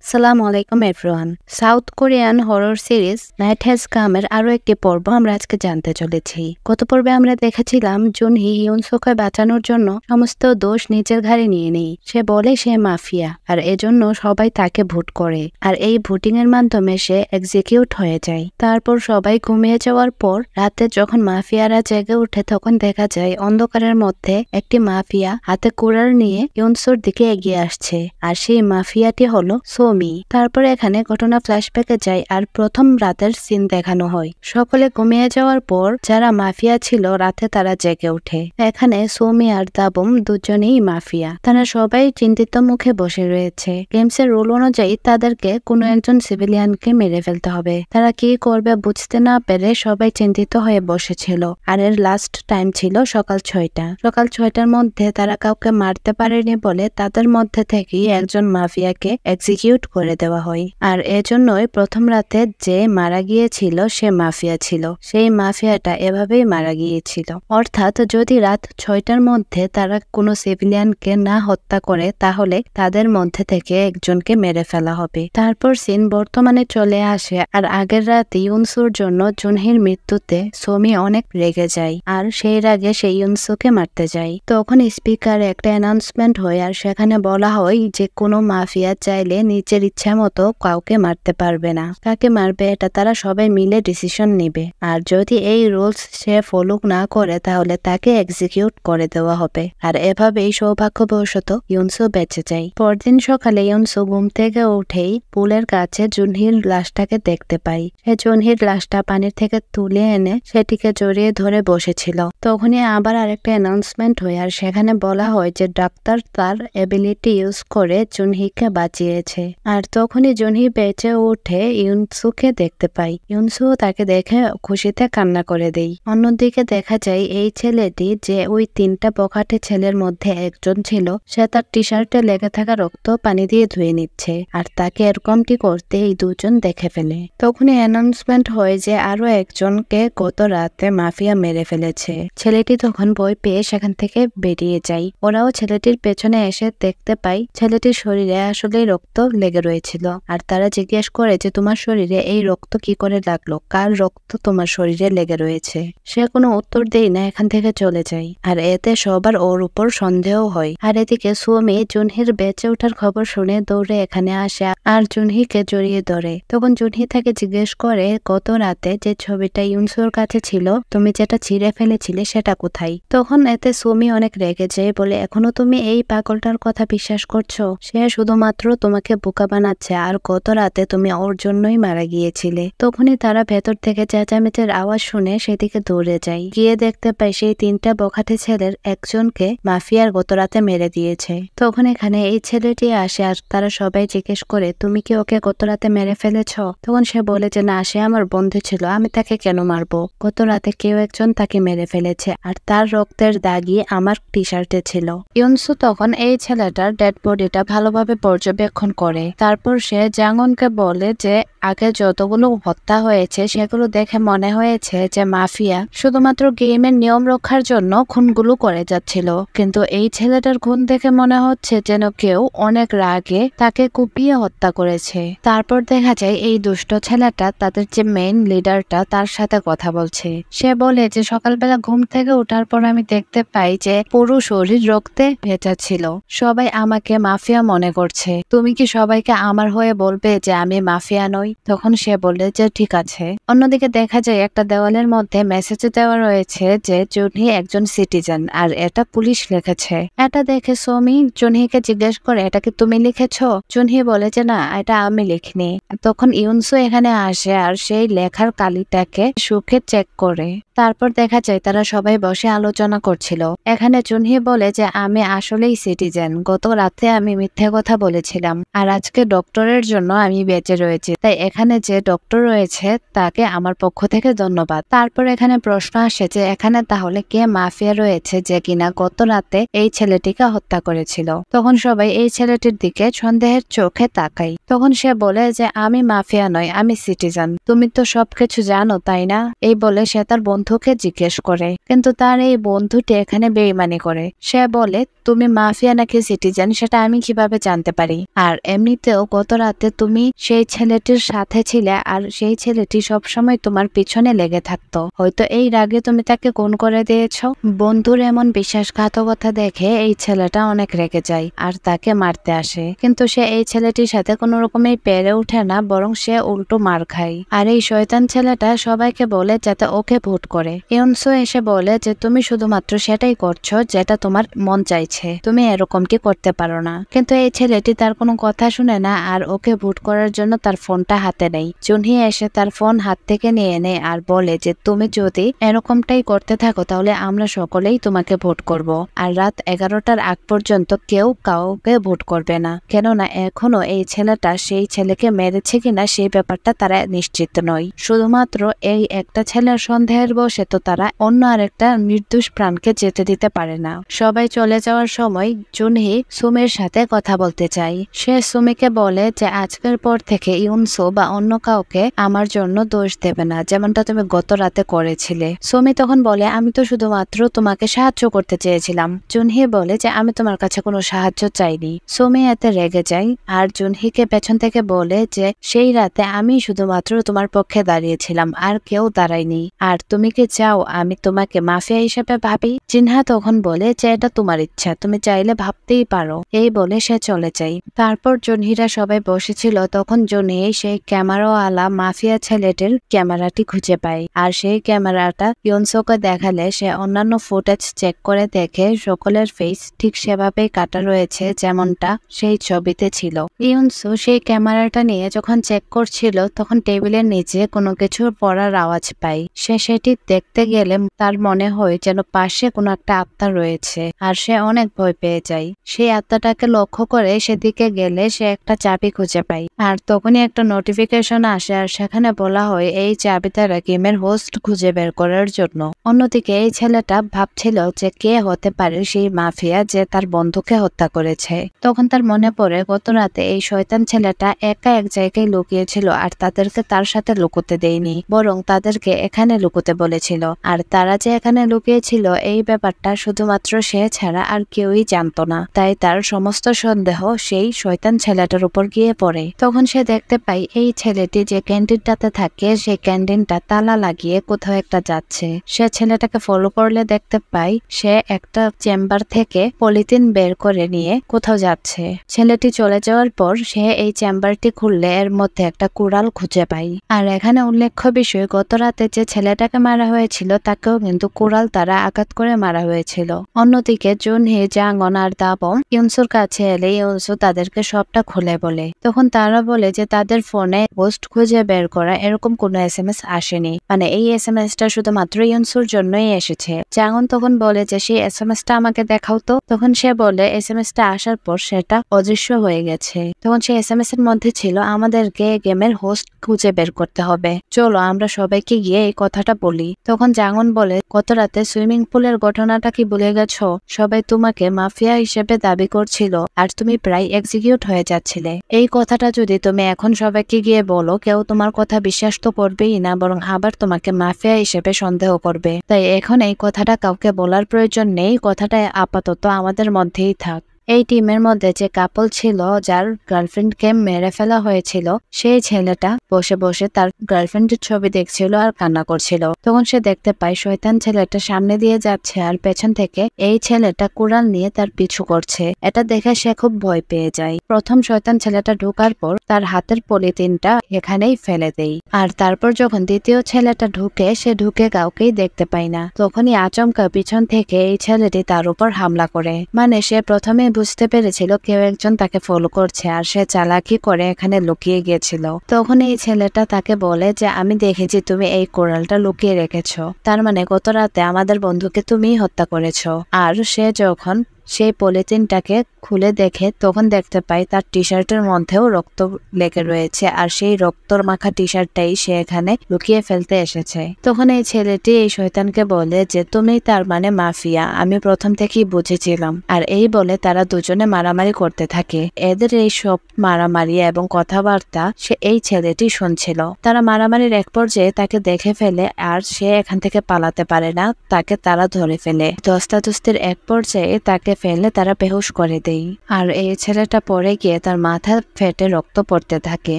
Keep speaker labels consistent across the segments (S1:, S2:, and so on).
S1: আসসালামু আলাইকুম everyone. South Korean horror series Night has come এর আরো একটি পর্ব আমরা আজকে জানতে চলেছি। গত পর্বে আমরা দেখেছিলাম জুনহি ইউনসুকে বাঁচানোর জন্য সমস্ত দোষ নিজের ঘাড়ে নিয়ে নেয়। সে বলে সে মাফিয়া আর এজন্য সবাই তাকে ভোট করে, আর এই ভোটিং এর মাধ্যমে সে এক্সিকিউট হয়ে যায়। তারপর সবাই ঘুমিয়ে যাওয়ার পর রাতে যখন মাফিয়ারা জেগে ওঠে তখন দেখা যায় অন্ধকারের মধ্যে একটি মাফিয়া হাতে কুড়াল নিয়ে ইউনসুর দিকে এগিয়ে আসছে, আর সেই মাফিয়াটি হলো সোমি। তারপরে এখানে ঘটনা ফ্ল্যাশব্যাকে যায় আর প্রথম রাতের সিন দেখানো হয়। সকলে ঘুমিয়ে যাওয়ার পর যারা মাফিয়া ছিল রাতে তারা জেগে ওঠে। এখানে সোমি আর দাবুম দুজনেই মাফিয়া। তারা সবাই চিন্তিত মুখে বসে রয়েছে। গেমসের রুল অনুযায়ী তাদেরকে কোনো একজন সিভিলিয়ানকে মেরে ফেলতে হবে। তারা কি করবে বুঝতে না পেরে সবাই চিন্তিত হয়ে বসেছিল। আর এর লাস্ট টাইম ছিল সকাল 6টা। সকাল 6টার মধ্যে তারা কাউকে মারতে পারেনি বলে তাদের মধ্যে থেকেই একজন মাফিয়াকে এক্সিকিউট করে দেওয়া হয়। আর এজন্যই প্রথম রাতে যে মারা গিয়েছিল সে মাফিয়া ছিল। সেই মাফিয়াটা এভাবেই মারা গিয়েছিল। অর্থাৎ যদি রাত 6টার মধ্যে তারা কোনো সিভিলিয়ানকে না হত্যা করে তাহলে তাদের মধ্যে থেকে একজনকে মেরে ফেলা হবে। তারপর সিন বর্তমানে চলে আসে আর আগের রাতে ইউনসুর জন্য জুনহির মৃত্যুতে সোমি অনেক রেগে যায় আর সেই রাগে সে ইউনসুকে মারতে যায়। তখন স্পিকারে একটা অ্যানাউন্সমেন্ট হয় আর সেখানে বলা হয় যে কোনো মাফিয়া চাইলে নিজের ইচ্ছা মতো কাউকে মারতে পারবে না। কাকে মারবে এটা তারা সবাই মিলে ডিসিশন নিবে, আর যদি এই রুলস সে ফলো না করে তাহলে তাকে এক্সিকিউট করে দেওয়া হবে। আর এভাবেই সৌভাগ্যবশত ইউনসু বেঁচে যায়। পরদিন সকালে ইউনসু ঘুম থেকে উঠেই পুলের কাছে জুনহির লাশটাকে দেখতে পাই। সে জুনহির লাশটা পানির থেকে তুলে এনে সেটিকে জড়িয়ে ধরে বসেছিল। তখনই আবার আরেকটা অ্যানাউন্সমেন্ট হয় আর সেখানে বলা হয় যে ডাক্তার তার এবিলিটি ইউজ করে জুনহিকে বাঁচিয়েছে। আর তখনই জুনহি বেঁচে উঠে ইউনসুকে দেখতে পাই। ইউনসু তাকে দেখে খুশিতে কান্না করে দেয়। অন্যদিকে দেখা যায় এই ছেলেটি যে ওই 3টা বখাটে ছেলের মধ্যে একজন ছিল সে তার টি শার্টে লেগে থাকা রক্ত পানি দিয়ে ধুয়ে নিচ্ছে, আর তাকে এরকমটি করতে এই দুজন দেখে ফেলে। তখনই অ্যানাউন্সমেন্ট হয় যে আরো একজনকে গত রাতে মাফিয়া মেরে ফেলেছে। ছেলেটি তখন ভয় পেয়ে সেখান থেকে বেরিয়ে যায়। ওরাও ছেলেটির পেছনে এসে দেখতে পাই ছেলেটির শরীরে আসলে রক্ত লেগে রয়েছিল। আর তারা জিজ্ঞেস করে যে তোমার শরীরে এই রক্ত কি করে লাগলো, কার রক্ত তোমার শরীরে লেগে রয়েছে। সে কোনো উত্তর দেয় না, এখান থেকে চলে যায়। আর এতে সবার ওর উপর সন্দেহ হয়। আর এদিকে সুমি জুনহির বেঁচে ওঠার খবর শুনে দৌড়ে এখানে আসে আর জুনহিকে জড়িয়ে ধরে। তখন জুনহি তাকে জিজ্ঞেস করে গত রাতে যে ছবিটা ইউনসুর কাছে ছিল তুমি যেটা ছিঁড়ে ফেলেছিলে সেটা কোথায়। তখন এতে সুমি অনেক রেগে যায়, বলে এখনো তুমি এই পাগলটার কথা বিশ্বাস করছো? সে শুধুমাত্র তোমাকে বোকা বানাচ্ছে আর গত রাতে তুমি ওর জন্যই মারা গিয়েছিলে। তখনই তারা ভেতর থেকে চেঁচামেচির আওয়াজ শুনে সেদিকে দৌড়ে যায়। গিয়ে দেখতে পায় সেই 3টা বখাটে ছেলের একজনকে মাফিয়ার গত রাতে মেরে দিয়েছে। তখন এখানে এই ছেলেটি আসে আর তারা সবাই জিজ্ঞেস করে তুমি কি ওকে গত রাতে মেরে ফেলেছ? তখন সে বলে যে না, সে আমার বন্ধু ছিল, আমি তাকে কেন মারবো? গত রাতে কেউ একজন তাকে মেরে ফেলেছে আর তার রক্তের দাগই আমার টি শার্টে ছিল। ইউনসু তখন এই ছেলেটার ডেড বডিটা ভালোভাবে পর্যবেক্ষণ করে। তারপর সে জাঙ্গনকে বলে যে আগে যতগুলো হত্যা হয়েছে সেগুলো দেখে মনে হয়েছে যে মাফিয়া শুধুমাত্র গেমের নিয়ম রক্ষার জন্য খুনগুলো করে যাচ্ছিল, কিন্তু এই ছেলেটার খুন দেখে মনে হচ্ছে যেন কেউ অনেক রাগে তাকে কুপিয়ে হত্যা করেছে। তারপর দেখা যায় এই দুষ্ট ছেলেটা তাদের যে মেইন লিডারটা তার সাথে কথা বলছে। সে বলে যে সকালবেলা ঘুম থেকে ওঠার পর আমি দেখতে পাই যে পুরো শরীর রক্তে ভেজা ছিল। সবাই আমাকে মাফিয়া মনে করছে, তুমি কি সবাইকে আমার হয়ে বলবে যে আমি মাফিয়া নই? তখন সে বললে যে ঠিক আছে। অন্যদিকে দেখা যায় একটা দেওয়ালের মধ্যে মেসেজ দেওয়া রয়েছে যে জুনহি একজন সিটিজেন, আর এটা পুলিশ লিখেছে। এটা দেখে সোমি জুনহিকে জিজ্ঞেস করে এটা কি তুমি লিখেছো? জুনহি বলে যে না, এটা আমি লিখিনি। তখন ইউনসু এখানে আসে আর সেই লেখার কালিটাকে সুখে চেক করে। তারপর দেখা যায় তারা সবাই বসে আলোচনা করছিল। এখানে জুনহি বলে যে আমি আসলেই সিটিজেন, গত রাতে আমি মিথ্যে কথা বলেছিলাম আর আজকে ডক্টরের জন্য আমি বেঁচে রয়েছি, তাই এখানে যে ডক্টর রয়েছে তাকে আমার পক্ষ থেকে ধন্যবাদ। তারপর এখানে প্রশ্ন আসে যে এখানে তাহলে কে মাফিয়া রয়েছে যে কিনা গত রাতে এই ছেলেটিকে হত্যা করেছিল। তখন সবাই এই ছেলেটির দিকে সন্দেহের চোখে তাকাই। তখন সে বলে যে আমি মাফিয়া নয়, আমি সিটিজেন। তুমি তো সবকিছু জানো তাই না? এই বলে সে তার বন্ধুকে জিজ্ঞেস করে, কিন্তু তার এই বন্ধুটি এখানে বেইমানি করে। সে বলে তুমি মাফিয়া নাকি সিটিজেন সেটা আমি কিভাবে জানতে পারি? আর এমনিতেও গত রাতে তুমি সেই ছেলেটির সাথে ছিলে আর সেই ছেলেটি সবসময় তোমার পিছনে লেগে থাকতো। হয়তো এই রাগে তুমি তাকে খুন করে দিয়েছ। বন্ধুর এমন বিশ্বাসঘাতকতা দেখে এই ছেলেটা অনেক রেগে যায় আর তাকে মারতে আসে, কিন্তু সে এই ছেলেটির সাথে কোনো রকমই পেরে ওঠে না, বরং সে উল্টো মার খায়। আর এই শয়তান ছেলেটা সবাইকে বলে যাতে ওকে ভোট করে। ইউনসো এসে বলে যে তুমি শুধুমাত্র সেটাই করছো যেটা তোমার মন চাইছে, তুমি এরকমটি করতে পারো না। কিন্তু এই ছেলেটি তার কোনো কথা শুনে না আর ওকে ভোট করার জন্য তার ফোনটা হাতে নেই। জুনহি এসে তার ফোন হাত থেকে নিয়ে নেয় আর বলে যে তুমি যদি এরকমটাই করতে থাকো তাহলে আমরা সকলেই তোমাকে ভোট করব। আর রাত 11টার আগ পর্যন্ত কেউ কাউকে ভোট করবে না, কেননা এখনো এই ছেলেটা সেই ছেলেকে মেরেছে কিনা সেই ব্যাপারটা তারা নিশ্চিত নয়। শুধুমাত্র এই একটা ছেলের সন্দেহের বশে তো তারা অন্য আরেকটা নির্দোষ প্রাণকে যেতে দিতে পারে না। সবাই চলে যাওয়ার সময় জুনহি সুমির সাথে কথা বলতে চায়। সে সুমিকে বলে যে আজকের পর থেকে ইউনসো বা অন্য কাউকে আমার জন্য দোষ দেবে না, যেমনটা তুমি গত রাতে করেছিলে। সুমি তখন বলে আমি তো শুধুমাত্র তোমাকে সাহায্য করতে চেয়েছিলাম। জুনহি বলে যে আমি তোমার কাছে কোনো সাহায্য চাইনি। সুমি এতে রেগে যায় আর জুনহিকে পেছন থেকে বলে যে সেই রাতে আমি শুধুমাত্র তোমার পক্ষে দাঁড়িয়েছিলাম, আর কেউ দাঁড়ায়নি। আর তুমি কি চাও আমি তোমাকে মাফিয়া হিসেবে ভাবি? জিনহা তখন বলে যে এটা তোমার ইচ্ছা, তুমি চাইলে ভাবতেই পারো। এই বলে সে চলে যায়। তারপর জুনহিরা সবাই বসেছিল, তখন জুনহি সেই ক্যামেরাওয়ালা মাফিয়া ছেলেটির ক্যামেরাটি খুঁজে পায়। আর সেই ক্যামেরাটা ইউনসোকে দেখালে সে অন্যান্য ফুটেজ চেক করে দেখে সকলের ফেস ঠিক সেভাবেই কাটা রয়েছে যেমনটা সেই ছবিতে ছিল। ইউনসো সেই ক্যামেরাটা নিয়ে যখন চেক করছিল তখন টেবিলের নিচে কোনো কিছু পড়ার আওয়াজ পায়। সে সেটি দেখতে গেলে তার মনে হয় যেন পাশে কোনো একটা আত্মা রয়েছে আর সে অনেক ভয় পেয়ে যায়। সেই আত্মাটাকে লক্ষ্য করে সেদিকে গেলে সে একটা চাবি খুঁজে পায়। আর তখনই একটা নোটিফিকেশন আসে আর সেখানে বলা হয় এই চাবি দ্বারা গেমের হোস্ট খুঁজে বের করার জন্য। অন্যদিকে এই ছেলেটা ভাবছিল যে কে হতে পারে সেই মাফিয়া যে তার বন্ধুকে হত্যা করেছে। তখন তার মনে পড়ে গত রাতে এই শয়তান ছেলেটা একা এক জায়গায় লুকিয়েছিল আর তাদেরকে তার সাথে লুকোতে দেয়নি, বরং তাদেরকে এখানে লুকোতে বলেছিল। আর তারা যে এখানে লুকিয়েছিল এই ব্যাপারটা শুধুমাত্র সে ছাড়া আর কেউই জানতো না। তাই তার সমস্ত সন্দেহ সেই শয়তান ছেলেটার উপর গিয়ে পড়ে। তখন সে দেখতে পায় এই ছেলেটি যে ক্যান্টিনটাতে থাকে সেই ক্যান্টিনটা তালা লাগিয়ে কোথাও একটা যাচ্ছে। সে ছেলেটাকে ফলো করলে দেখতে পায় সে একটা চেম্বার থেকে পলিথিন বের করে নিয়ে কোথাও যাচ্ছে। ছেলেটি চলে যাওয়ার পর সে এই চেম্বারটি খুললে এর মধ্যে একটা কুড়াল খুঁজে পায়। আর এখানে উল্লেখ্য বিষয় গত রাতে যে ছেলেটাকে মারা হয়েছিল তাকেও কিন্তু কুড়াল দ্বারা আঘাত করে মারা হয়েছিল। অন্যদিকে জুনহি, জাঙ্গন আর দাবং ইউনসোর কাছে এলে ইউনসো তাদেরকে সবটা খুলে বলে। তখন তারা বলে যে তাদের ফোনে হোস্ট খুঁজে বের করা এরকম কোনো SMS আসেনি, মানে এই SMS-টা শুধুমাত্র ইউনসোর জন্যই এসেছে। জাঙ্গন তখন বলে যে সেই SMS-টা আমাকে দেখাও তো। তখন সে বলে SMS-টা আসার পর সেটা অদৃশ্য হয়ে গেছে। তখন সেই SMS এর মধ্যে ছিল আমাদেরকে গেমের হোস্ট খুঁজে বের করতে হবে, চলো আমরা সবাইকে গিয়ে এই কথাটা বলি। তখন জাঙ্গন বলে গত রাতে সুইমিং পুলের ঘটনাটা কি ভুলে গেছো? সবাই তোমাকে মাফিয়া হিসেবে দাবি করছিল আর তুমি প্রায় এক্সিকিউট হয়ে যাচ্ছিলে। এই কথাটা যদি তুমি এখন সবাইকে গিয়ে বলো কেউ তোমার কথা বিশ্বাস তো করবেই না, বরং আবার তোমাকে মাফিয়া হিসেবে সন্দেহ করবে। তাই এখন এই কথাটা কাউকে বলার প্রয়োজন নেই, কথাটা আপাতত আমাদের মধ্যেই থাক। এই টিমের মধ্যে যে কাপল ছিল যার গার্লফ্রেন্ডকে মেরে ফেলা হয়েছিল সেই ছেলেটা বসে বসে তার গার্লফ্রেন্ডের ছবি দেখছিল আর কান্না করছিল। তখন সে দেখতে পায় শয়তান ছেলেটা সামনে দিয়ে যাচ্ছে আর পেছন থেকে এই ছেলেটা কুড়াল নিয়ে তার পিছু করছে। এটা দেখে সে খুব ভয় পেয়ে যায়। প্রথম শয়তান ছেলেটা ঢোকার পর তার হাতের পলিথিনটা এখানেই ফেলে দেয়। আর তারপর যখন দ্বিতীয় ছেলেটা ঢুকে সে ঢুকে কাউকেই দেখতে পায় না। তখনই আচমকা পিছন থেকে এই ছেলেটি তার উপর হামলা করে। মানে সে প্রথমে বুঝতে পেরেছিল কেউ একজন তাকে ফলো করছে আর সে চালাকি করে এখানে লুকিয়ে গিয়েছিল। তখন এই ছেলেটা তাকে বলে যে আমি দেখেছি তুমি এই কোরালটা লুকিয়ে রেখেছো, তার মানে গত রাতে আমাদের বন্ধুকে তুমিই হত্যা করেছো। আর সে যখন সেই পলিথিনটাকে খুলে দেখে তখন দেখতে পাই তার টি শার্টের মধ্যেও রক্ত লেগে রয়েছে, আর সেই রক্তর মাখা টি শার্টটাই সে এখানে লুকিয়ে ফেলতে এসেছে। তখন এই ছেলেটি এই শয়তানকে বলে যে তুমি তার মানে মাফিয়া, আমি প্রথম থেকেই বুঝেছিলাম। আর এই বলে তারা দুজনে মারামারি করতে থাকে। এদের এই সব মারামারি এবং কথাবার্তা এই ছেলেটি শুনছিল। তারা মারামারির এক পর্যায়ে তাকে দেখে ফেলে আর সে এখান থেকে পালাতে পারে না, তাকে তারা ধরে ফেলে। ধস্তাধস্তির এক পর্যায়ে তাকে ফেলে তারা বেহুশ করে দেয়। আর এই ছেলেটা পড়ে গিয়ে তার মাথা ফেটে রক্ত পড়তে থাকে।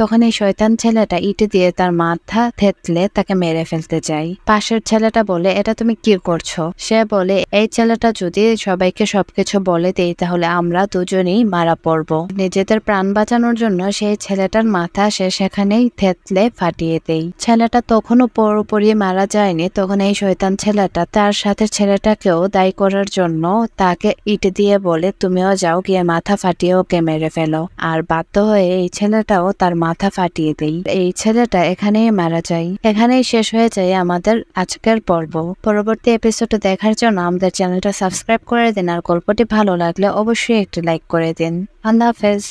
S1: তখন এই শয়তান ছেলেটা ইট দিয়ে তার মাথা থেতলে তাকে মেরে ফেলতে যায়। পাশের ছেলেটা বলে এটা তুমি কি করছো? সে বলে এই ছেলেটা যদি সবাইকে সবকিছু বলে দেয় তাহলে আমরা দুজনেই মারা পড়বো। নিজেদের প্রাণ বাঁচানোর জন্য সেই ছেলেটার মাথা সে সেখানেই থেতলে ফাটিয়ে দেয়। ছেলেটা তখনও পুরোপুরি মারা যায়নি। তখন এই শয়তান ছেলেটা তার সাথে ছেলেটাকেও দায়ী করার জন্য তাকে ইট দিয়ে বলে তুমিও যাও গিয়ে মাথা ফাটিয়ে ওকে মেরে ফেলো। আর বাধ্য হয়ে এই ছেলেটাও তার মাথা ফাটিয়ে দেয়। এই ছেলেটা এখানেই মারা যায়। এখানেই শেষ হয়ে যায় আমাদের আজকের পর্ব। পরবর্তী এপিসোড দেখার জন্য আমাদের চ্যানেলটা সাবস্ক্রাইব করে দিন, আর গল্পটি ভালো লাগলে অবশ্যই একটি লাইক করে দিন। আল্লাহ হাফেজ।